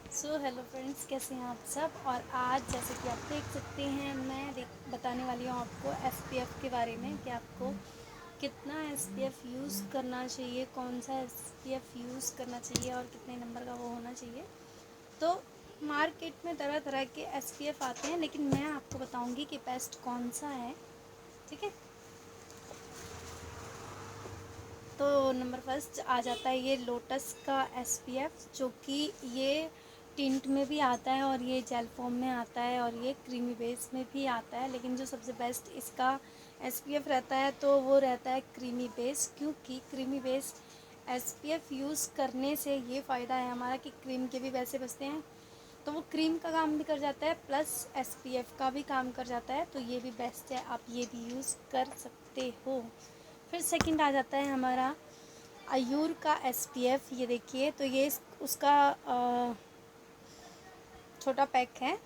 Hello friends, कैसे हैं आप सब। और आज जैसे कि आप देख सकते हैं, मैं बताने वाली हूँ आपको एसपीएफ के बारे में कि आपको कितना एसपीएफ यूज़ करना चाहिए, कौन सा एसपीएफ यूज़ करना चाहिए और कितने नंबर का वो होना चाहिए। तो मार्केट में तरह तरह के एसपीएफ आते हैं, लेकिन मैं आपको बताऊँगी कि बेस्ट कौन सा है। ठीक है, तो नंबर फर्स्ट आ जाता है ये लोटस का एसपीएफ, जो कि ये टिंट में भी आता है और ये जेल फॉर्म में आता है और ये क्रीमी बेस में भी आता है। लेकिन जो सबसे बेस्ट इसका एसपीएफ रहता है तो वो रहता है क्रीमी बेस, क्योंकि क्रीमी बेस एसपीएफ यूज़ करने से ये फ़ायदा है हमारा कि क्रीम के भी पैसे बचते हैं, तो वो क्रीम का काम भी कर जाता है प्लस एसपीएफ का भी काम कर जाता है। तो ये भी बेस्ट है, आप ये भी यूज़ कर सकते हो। फिर सेकंड आ जाता है हमारा आयूर का एसपीएफ। ये देखिए, तो ये उसका छोटा पैक है।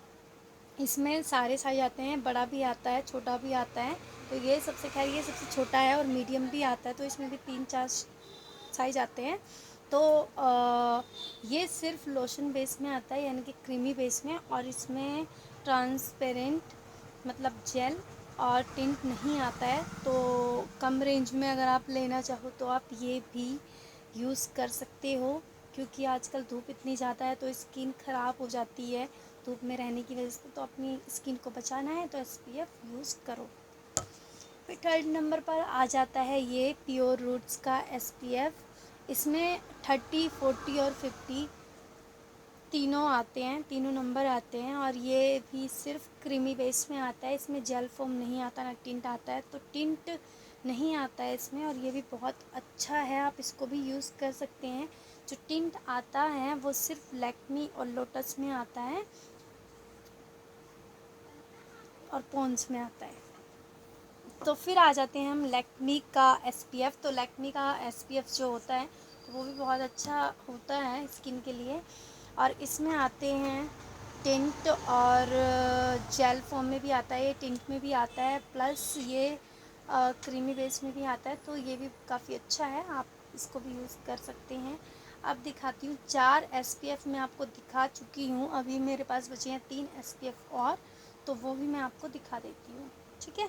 इसमें सारे साइज आते हैं, बड़ा भी आता है, छोटा भी आता है। तो ये सबसे खैर ये सबसे छोटा है और मीडियम भी आता है, तो इसमें भी 3-4 साइज आते हैं। तो ये सिर्फ लोशन बेस में आता है, यानी कि क्रीमी बेस में, और इसमें ट्रांसपेरेंट मतलब जेल और टिंट नहीं आता है। तो कम रेंज में अगर आप लेना चाहो तो आप ये भी यूज़ कर सकते हो, क्योंकि आजकल धूप इतनी ज़्यादा है तो स्किन ख़राब हो जाती है धूप में रहने की वजह से। तो अपनी स्किन को बचाना है तो एसपीएफ यूज़ करो। फिर थर्ड नंबर पर आ जाता है ये प्योर रूट्स का एसपीएफ। इसमें 30, 40 और 50 तीनों आते हैं, तीनों नंबर आते हैं, और ये भी सिर्फ क्रीमी बेस में आता है। इसमें जेल फोम नहीं आता, ना टिंट आता है, तो टिंट नहीं आता है इसमें, और ये भी बहुत अच्छा है, आप इसको भी यूज़ कर सकते हैं। जो टिंट आता है वो सिर्फ लैक्मी और लोटस में आता है और पॉन्ड्स में आता है। तो फिर आ जाते हैं हम लैक्मी का एसपीएफ। तो लैक्मी का एसपीएफ जो होता है तो वो भी बहुत अच्छा होता है स्किन के लिए, और इसमें आते हैं टिंट और जेल फॉर्म में भी आता है, ये टिंट में भी आता है, प्लस ये क्रीमी बेस में भी आता है। तो ये भी काफ़ी अच्छा है, आप इसको भी यूज़ कर सकते हैं। अब दिखाती हूँ 4 एसपीएफ मैं आपको दिखा चुकी हूँ, अभी मेरे पास बचे हैं 3 एसपीएफ और, तो वो भी मैं आपको दिखा देती हूँ। ठीक है,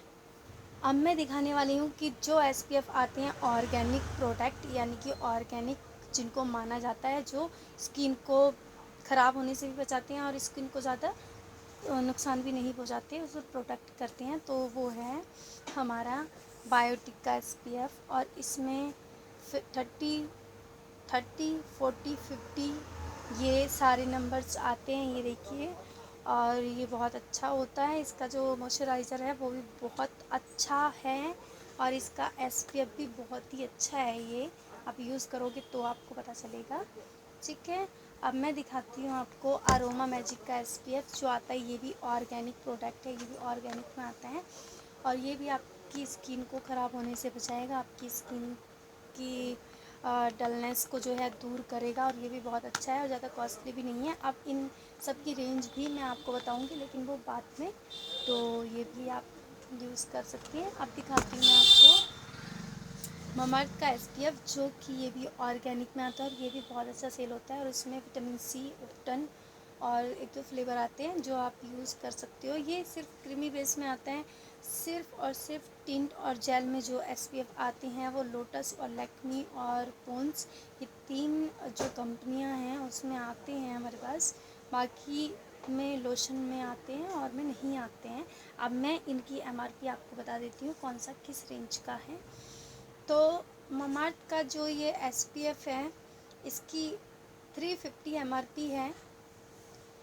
अब मैं दिखाने वाली हूँ कि जो एसपीएफ आते हैं ऑर्गेनिक प्रोडक्ट, यानी कि ऑर्गेनिक, जिनको माना जाता है जो स्किन को ख़राब होने से भी बचाते हैं और स्किन को ज़्यादा नुकसान भी नहीं पहुँचाते, उसको प्रोटेक्ट करते हैं। तो वो है हमारा बायोटिक का एसपीएफ, और इसमें 30, 40, 50 ये सारे नंबर्स आते हैं, ये देखिए। और ये बहुत अच्छा होता है, इसका जो मॉइस्चराइज़र है वो भी बहुत अच्छा है, और इसका एसपीएफ भी बहुत ही अच्छा है। ये आप यूज़ करोगे तो आपको पता चलेगा। ठीक है, अब मैं दिखाती हूँ आपको अरोमा मैजिक का एसपीएफ जो आता है। ये भी ऑर्गेनिक प्रोडक्ट है, ये भी ऑर्गेनिक में आता है, और ये भी आपकी स्किन को ख़राब होने से बचाएगा, आपकी स्किन की डलनेस को जो है दूर करेगा, और ये भी बहुत अच्छा है और ज़्यादा कॉस्टली भी नहीं है। अब इन सब की रेंज भी मैं आपको बताऊंगी, लेकिन वो बाद में। तो ये भी आप यूज़ कर सकती हैं। अब दिखाती हूँ मैं आपको ममाअर्थ का एसपीएफ, जो कि ये भी ऑर्गेनिक में आता है और ये भी बहुत अच्छा सेल होता है, और इसमें विटामिन सी, उप्टन और 1-2 फ्लेवर आते हैं जो आप यूज़ कर सकते हो। ये सिर्फ क्रीमी बेस में आता है, सिर्फ और सिर्फ टिंट और जेल में जो एसपीएफ आते हैं वो लोटस और लैक्मी और पॉन्ड्स, ये 3 जो कंपनियां हैं उसमें आते हैं हमारे पास। बाकी में लोशन में आते हैं और में नहीं आते हैं। अब मैं इनकी एमआरपी आपको बता देती हूँ कौन सा किस रेंज का है। तो ममाअर्थ का जो ये एसपीएफ है, इसकी 350 एमआरपी है।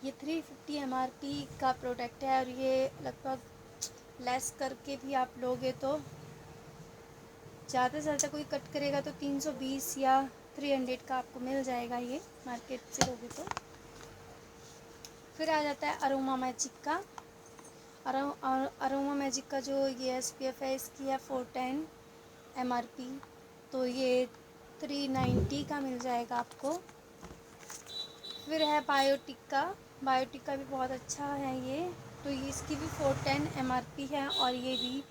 ये 350 एमआरपी का प्रोडक्ट है, और ये लगभग लेस करके भी आप लोगे तो ज़्यादा से ज़्यादा कोई कट करेगा तो 320 या 300 का आपको मिल जाएगा, ये मार्केट से लोगे तो। फिर आ जाता है अरोमा मैजिक का। अरोमा मैजिक का जो ये एसपीएफ है, इसकी है 410 एमआरपी, तो ये 390 का मिल जाएगा आपको। फिर है बायोटिक का। बायोटिक का भी बहुत अच्छा है ये, तो ये इसकी भी 410 एमआरपी है, और ये भी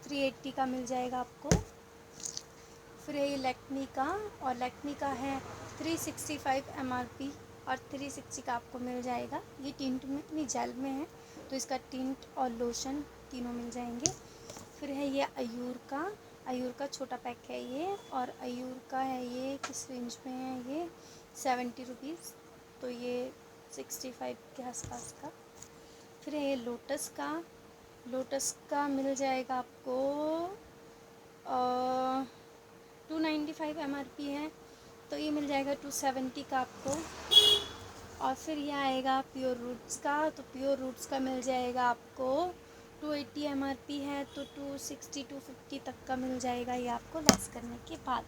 380 का मिल जाएगा आपको। फिर है ये लैक्मी का, और लैक्मी का है 365 एमआरपी, और 360 का आपको मिल जाएगा। ये टिंट में नहीं, जेल में है, तो इसका टिंट और लोशन तीनों मिल जाएंगे। फिर है ये अयूर का छोटा पैक है ये, और अयूर का है ये, किस रेंज में है ये, 70 रुपीज़, तो ये 65 के आसपास का। फिर है ये लोटस का मिल जाएगा आपको 295 MRP है, तो ये मिल जाएगा 270 का आपको। और फिर ये आएगा प्योर रूट्स का, तो प्योर रूट्स का मिल जाएगा आपको 280 MRP है, तो 260 250 तक का मिल जाएगा ये आपको लेस करने के बाद।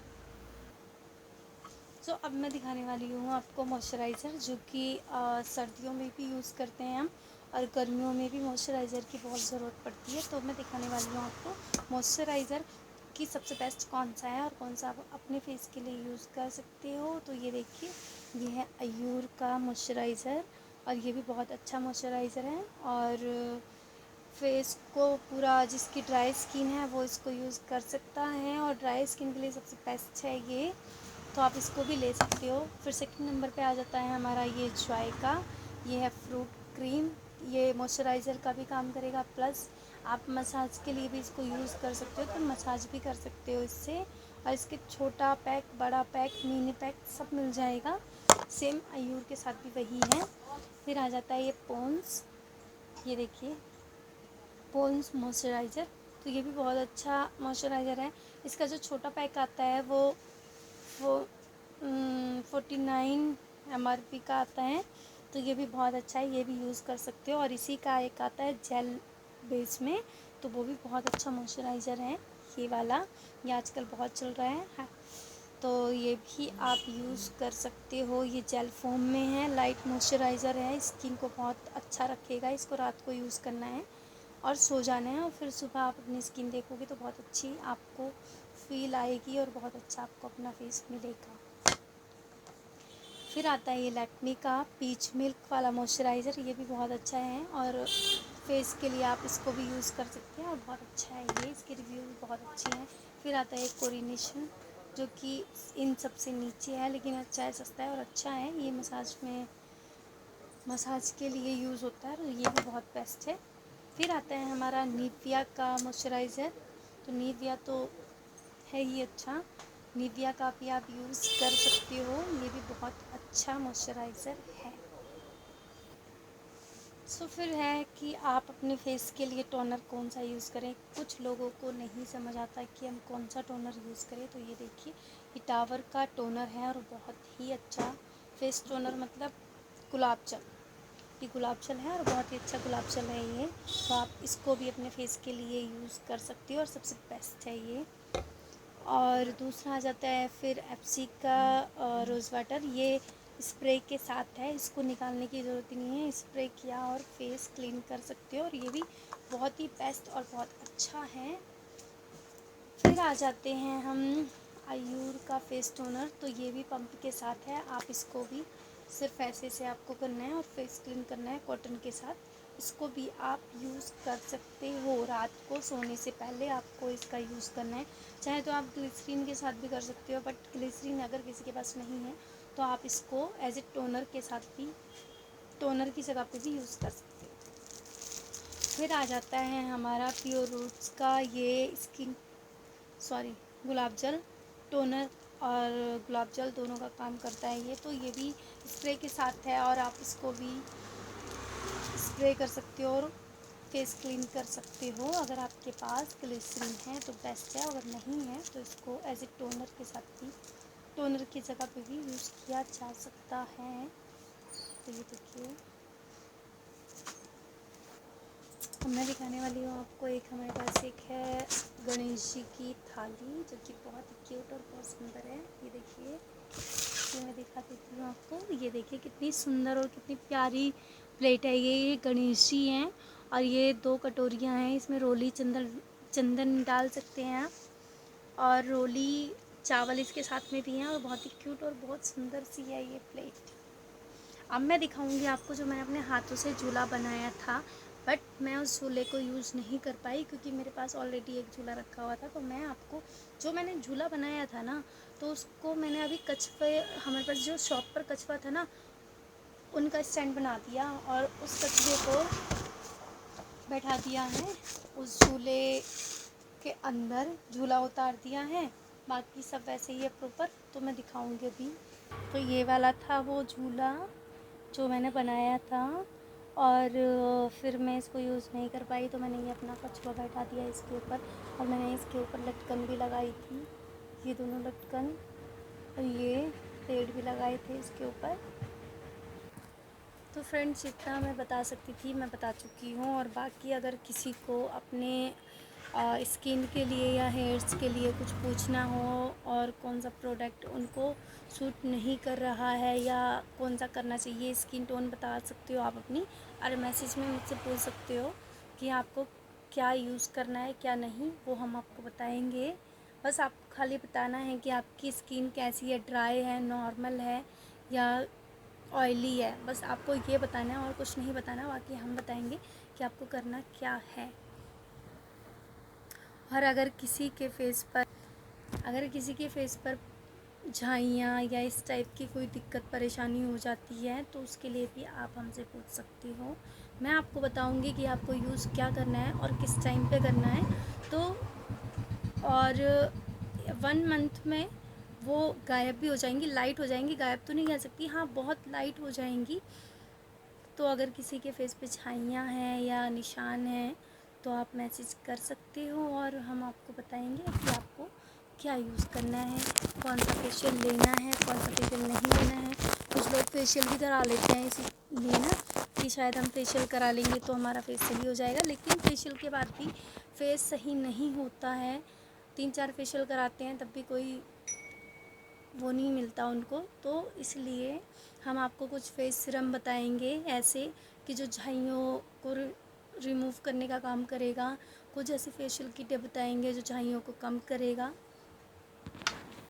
सो अब मैं दिखाने वाली हूँ आपको मॉइस्चराइज़र, जो कि सर्दियों में भी यूज़ करते हैं हम, और गर्मियों में भी मॉइस्चराइज़र की बहुत ज़रूरत पड़ती है। तो मैं दिखाने वाली हूँ आपको मॉइस्चराइज़र कि सबसे बेस्ट कौन सा है और कौन सा आप अपने फेस के लिए यूज़ कर सकते हो। तो ये देखिए, ये है अयूर का मॉइस्चराइज़र, और ये भी बहुत अच्छा मॉइस्चराइज़र है। और फेस को पूरा, जिसकी ड्राई स्किन है वो इसको यूज़ कर सकता है, और ड्राई स्किन के लिए सबसे बेस्ट है ये, तो आप इसको भी ले सकते हो। फिर सेकंड नंबर पे आ जाता है हमारा ये जॉय का, ये है फ्रूट क्रीम, ये मॉइस्चराइज़र का भी काम करेगा, प्लस आप मसाज के लिए भी इसको यूज़ कर सकते हो, तो मसाज भी कर सकते हो इससे। और इसके छोटा पैक, बड़ा पैक, मिनी पैक सब मिल जाएगा, सेम अयूर के साथ भी वही है। फिर आ जाता है ये पॉन्स, ये देखिए पॉन्स मॉइस्चराइज़र, तो ये भी बहुत अच्छा मॉइस्चराइज़र है। इसका जो छोटा पैक आता है वो 49 MRP का आता है, तो ये भी बहुत अच्छा है, ये भी यूज़ कर सकते हो। और इसी का एक आता है जेल बेस में, तो वो भी बहुत अच्छा मॉइस्चराइज़र है, ये वाला, ये आजकल बहुत चल रहा है। हाँ, तो ये भी आप यूज़ कर सकते हो। ये जेल फॉर्म में है, लाइट मॉइस्चराइज़र है, स्किन को बहुत अच्छा रखेगा। इसको रात को यूज़ करना है और सो जाना है, और फिर सुबह आप अपनी स्किन देखोगे तो बहुत अच्छी आपको फील आएगी, और बहुत अच्छा आपको अपना फेस मिलेगा। फिर आता है ये लैक्मे का पीच मिल्क वाला मॉइस्चराइज़र, ये भी बहुत अच्छा है, और फेस के लिए आप इसको भी यूज़ कर सकते हैं, और बहुत अच्छा है ये, इसके रिव्यू भी बहुत अच्छे हैं। फिर आता है कोरिनेशन, जो कि इन सबसे नीचे है, लेकिन अच्छा है, सस्ता है और अच्छा है, ये मसाज के लिए यूज़ होता है, तो ये भी बहुत बेस्ट है। फिर आता है हमारा निविया का मॉइस्चराइज़र, तो निविया तो है ही अच्छा, निविया का भी आप यूज़ कर सकते हो, ये भी बहुत अच्छा मॉइस्चराइज़र है। सो फिर है कि आप अपने फेस के लिए टोनर कौन सा यूज़ करें। कुछ लोगों को नहीं समझ आता कि हम कौन सा टोनर यूज़ करें, तो ये देखिए, ये टावर का टोनर है, और बहुत ही अच्छा फेस टोनर, मतलब गुलाब जल, ये गुलाब जल है, और बहुत ही अच्छा गुलाब जल है ये, तो आप इसको भी अपने फेस के लिए यूज़ कर सकते हो, और सबसे बेस्ट है ये। और दूसरा आ जाता है फिर एप्सी का रोज़ वाटर, ये स्प्रे के साथ है, इसको निकालने की ज़रूरत ही नहीं है, स्प्रे किया और फेस क्लीन कर सकते हो, और ये भी बहुत ही बेस्ट और बहुत अच्छा है। फिर आ जाते हैं हम आयूर का फेस टोनर, तो ये भी पंप के साथ है, आप इसको भी सिर्फ ऐसे से आपको करना है और फेस क्लीन करना है कॉटन के साथ, इसको भी आप यूज़ कर सकते हो। रात को सोने से पहले आपको इसका यूज़ करना है, चाहे तो आप ग्लिसरीन के साथ भी कर सकते हो, बट ग्लिसरीन अगर किसी के पास नहीं है तो आप इसको एज ए टोनर के साथ भी, टोनर की जगह पे भी यूज़ कर सकते हो। फिर आ जाता है हमारा प्योर रूट्स का ये गुलाब जल, टोनर और गुलाब जल दोनों का काम करता है ये, तो ये भी स्प्रे के साथ है, और आप इसको भी स्प्रे कर सकते हो और फेस क्लीन कर सकते हो। अगर आपके पास ग्लिसरीन है तो बेस्ट है, अगर नहीं है तो इसको एज ए टोनर के साथ भी, टोनर की जगह पे भी यूज़ किया जा सकता है। तो ये देखिए, अब मैं दिखाने वाली हूँ आपको, एक हमारे पास एक है गणेश जी की थाली, जो कि बहुत ही क्यूट और बहुत सुंदर है। ये देखिए, ये मैं दिखा देती हूँ आपको, ये देखिए कितनी सुंदर और कितनी प्यारी प्लेट है ये गणेश जी हैं, और ये 2 कटोरियाँ हैं, इसमें रोली चंदन डाल सकते हैं आप, और रोली चावल इसके साथ में भी हैं, और बहुत ही क्यूट और बहुत सुंदर सी है ये प्लेट। अब मैं दिखाऊंगी आपको जो मैंने अपने हाथों से झूला बनाया था, बट मैं उस झूले को यूज़ नहीं कर पाई क्योंकि मेरे पास ऑलरेडी एक झूला रखा हुआ था। तो मैं आपको, जो मैंने झूला बनाया था ना, तो उसको मैंने अभी कछुए, हमारे पास जो शॉप पर कछुआ था ना, उनका स्टैंड बना दिया और उस कछुए को बैठा दिया है उस झूले के अंदर, झूला उतार दिया है। बाकी सब वैसे ही है प्रॉपर, तो मैं दिखाऊंगी अभी। तो ये वाला था वो झूला जो मैंने बनाया था, और फिर मैं इसको यूज़ नहीं कर पाई तो मैंने ये अपना कछुआ बैठा दिया इसके ऊपर। और मैंने इसके ऊपर लटकन भी लगाई थी, ये दोनों लटकन, और ये पेड़ भी लगाए थे इसके ऊपर। तो फ्रेंड्स, जितना मैं बता सकती थी मैं बता चुकी हूँ। और बाकी अगर किसी को अपने स्किन के लिए या हेयर्स के लिए कुछ पूछना हो और कौन सा प्रोडक्ट उनको सूट नहीं कर रहा है या कौन सा करना चाहिए, स्किन टोन बता सकते हो आप अपनी, और मैसेज में मुझसे पूछ सकते हो कि आपको क्या यूज़ करना है क्या नहीं, वो हम आपको बताएंगे। बस आपको खाली बताना है कि आपकी स्किन कैसी है, ड्राई है, नॉर्मल है या ऑयली है। बस आपको ये बताना है और कुछ नहीं बताना, बाकी हम बताएंगे कि आपको करना क्या है। और अगर किसी के फेस पर झाइयाँ या इस टाइप की कोई दिक्कत परेशानी हो जाती है तो उसके लिए भी आप हमसे पूछ सकते हो। मैं आपको बताऊंगी कि आपको यूज़ क्या करना है और किस टाइम पे करना है। तो और 1 मंथ में वो गायब भी हो जाएंगी, लाइट हो जाएंगी, गायब तो नहीं कह सकती, हाँ बहुत लाइट हो जाएंगी। तो अगर किसी के फेस पे छाइयाँ हैं या निशान हैं तो आप मैसेज कर सकते हो और हम आपको बताएंगे कि आपको क्या यूज़ करना है, कौन सा फेशियल लेना है, कौन सा फेशियल नहीं लेना है। कुछ लोग फेशियल भी करा लेते हैं इसीलिए ना कि शायद हम फेशियल करा लेंगे तो हमारा फेस सही हो जाएगा, लेकिन फेशियल के बाद भी फेस सही नहीं होता है। 3-4 फेशियल कराते हैं तब भी कोई वो नहीं मिलता उनको। तो इसलिए हम आपको कुछ फेस सीरम बताएंगे ऐसे कि जो झाइयों को रिमूव करने का काम करेगा। कुछ ऐसी फेशियल किटें बताएंगे जो झाइयों को कम करेगा।